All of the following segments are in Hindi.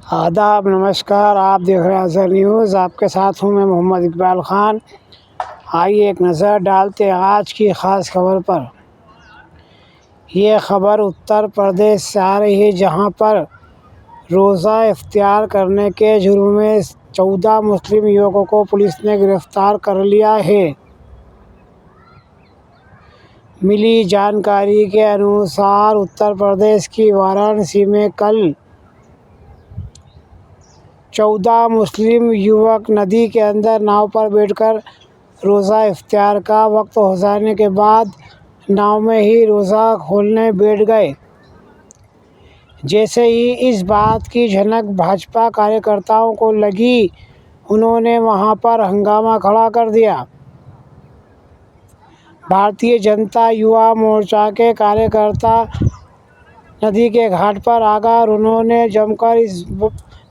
आदाब, नमस्कार। आप देख रहे हैं अज़हर न्यूज़। आपके साथ हूं मैं मोहम्मद इकबाल ख़ान। आइए एक नज़र डालते हैं आज की ख़ास खबर पर। ये खबर उत्तर प्रदेश से आ रही है, जहां पर रोज़ा इफ्तियार करने के जुर्म में 14 मुस्लिम युवकों को पुलिस ने गिरफ़्तार कर लिया है। मिली जानकारी के अनुसार उत्तर प्रदेश की वाराणसी में कल 14 मुस्लिम युवक नदी के अंदर नाव पर बैठकर रोज़ा इफ्तियार का वक्त हो जाने के बाद नाव में ही रोज़ा खोलने बैठ गए। जैसे ही इस बात की झलक भाजपा कार्यकर्ताओं को लगी, उन्होंने वहां पर हंगामा खड़ा कर दिया। भारतीय जनता युवा मोर्चा के कार्यकर्ता नदी के घाट पर आकर उन्होंने जमकर इस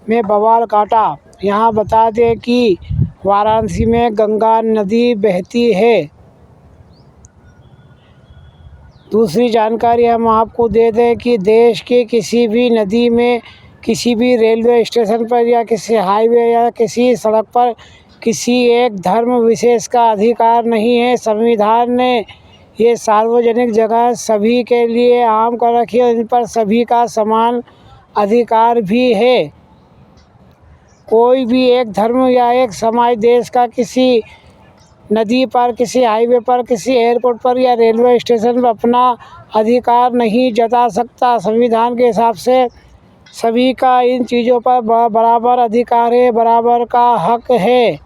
में बवाल काटा। यहाँ बता दें कि वाराणसी में गंगा नदी बहती है। दूसरी जानकारी हम आपको दे दें कि देश के किसी भी नदी में, किसी भी रेलवे स्टेशन पर या किसी हाईवे या किसी सड़क पर किसी एक धर्म विशेष का अधिकार नहीं है। संविधान ने ये सार्वजनिक जगह सभी के लिए आम कर रखी है, इन पर सभी का समान अधिकार भी है। कोई भी एक धर्म या एक समाज देश का किसी नदी पर, किसी हाईवे पर, किसी एयरपोर्ट पर या रेलवे स्टेशन पर अपना अधिकार नहीं जता सकता। संविधान के हिसाब से सभी का इन चीज़ों पर बराबर अधिकार है, बराबर का हक है।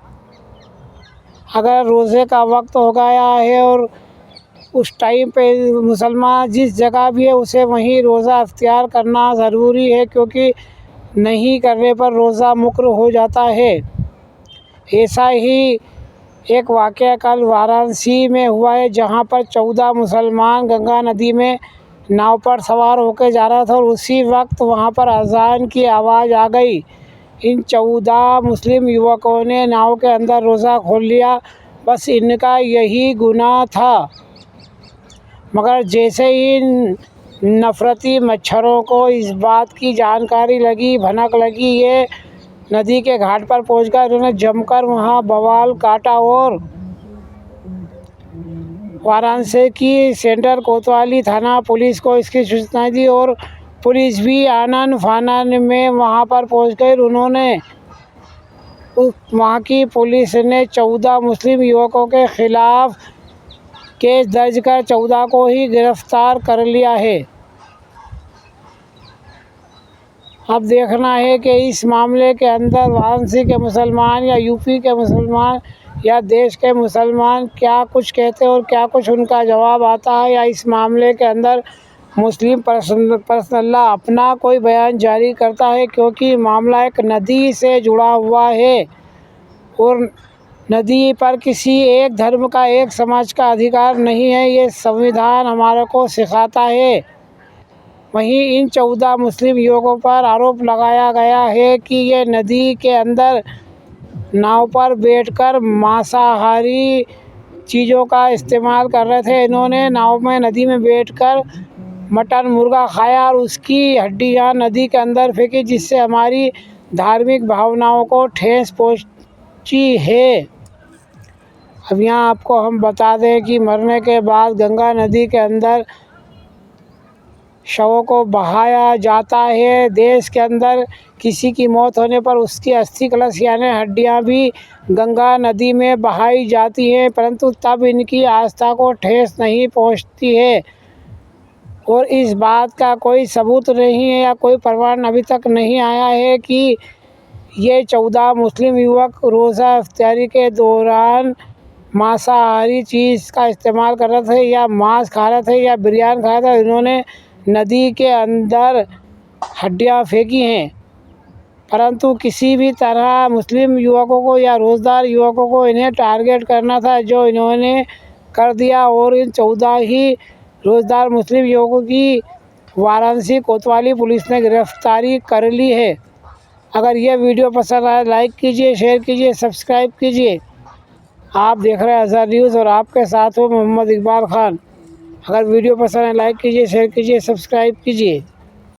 अगर रोज़े का वक्त हो गया है और उस टाइम पे मुसलमान जिस जगह भी है उसे वहीं रोज़ा इफ्तियार करना ज़रूरी है, क्योंकि नहीं करने पर रोज़ा मुकर हो जाता है। ऐसा ही एक वाक़या कल वाराणसी में हुआ है, जहां पर 14 मुसलमान गंगा नदी में नाव पर सवार होकर जा रहा था और उसी वक्त वहां पर अज़ान की आवाज़ आ गई। इन 14 मुस्लिम युवकों ने नाव के अंदर रोज़ा खोल लिया। बस इनका यही गुनाह था। मगर जैसे ही इन नफ़रती मच्छरों को इस बात की जानकारी लगी, भनक लगी, ये नदी के घाट पर पहुंचकर उन्होंने जमकर वहां बवाल काटा और वाराणसी की सेंट्रल कोतवाली थाना पुलिस को इसकी सूचना दी और पुलिस भी आनन फानन में वहां पर पहुंचकर उन्होंने वहां की पुलिस ने 14 मुस्लिम युवकों के खिलाफ केस दर्ज कर 14 को ही गिरफ्तार कर लिया है। अब देखना है कि इस मामले के अंदर वाराणसी के मुसलमान या यूपी के मुसलमान या देश के मुसलमान क्या कुछ कहते हैं और क्या कुछ उनका जवाब आता है, या इस मामले के अंदर मुस्लिम पर्सनल अपना कोई बयान जारी करता है, क्योंकि मामला एक नदी से जुड़ा हुआ है और नदी पर किसी एक धर्म का, एक समाज का अधिकार नहीं है। ये संविधान हमारे को सिखाता है। वहीं इन 14 मुस्लिम युवकों पर आरोप लगाया गया है कि ये नदी के अंदर नाव पर बैठकर मांसाहारी चीज़ों का इस्तेमाल कर रहे थे। इन्होंने नाव में नदी में बैठकर मटन मुर्गा खाया और उसकी हड्डियां नदी के अंदर फेंकी, जिससे हमारी धार्मिक भावनाओं को ठेस पहुंची है। अब यहाँ आपको हम बता दें कि मरने के बाद गंगा नदी के अंदर शवों को बहाया जाता है। देश के अंदर किसी की मौत होने पर उसकी अस्थि कलश यानी हड्डियां भी गंगा नदी में बहाई जाती हैं, परंतु तब इनकी आस्था को ठेस नहीं पहुंचती है और इस बात का कोई सबूत नहीं है या कोई प्रमाण अभी तक नहीं आया है कि ये 14 मुस्लिम युवक रोज़ा इफ्तारी के दौरान मांसाहारी चीज़ का इस्तेमाल कर रहे थे या मांस खा रहे थे या बिरयानी खा रहे थे। इन्होंने नदी के अंदर हड्डियां फेंकी हैं, परंतु किसी भी तरह मुस्लिम युवकों को या रोज़दार युवकों को इन्हें टारगेट करना था, जो इन्होंने कर दिया और इन 14 ही रोज़दार मुस्लिम युवकों की वाराणसी कोतवाली पुलिस ने गिरफ्तारी कर ली है। अगर यह वीडियो पसंद आए लाइक कीजिए, शेयर कीजिए, सब्सक्राइब कीजिए। आप देख रहे हैं अज़हर न्यूज़ और आपके साथ हूँ मोहम्मद इकबाल ख़ान। अगर वीडियो पसंद है लाइक कीजिए, शेयर कीजिए, सब्सक्राइब कीजिए।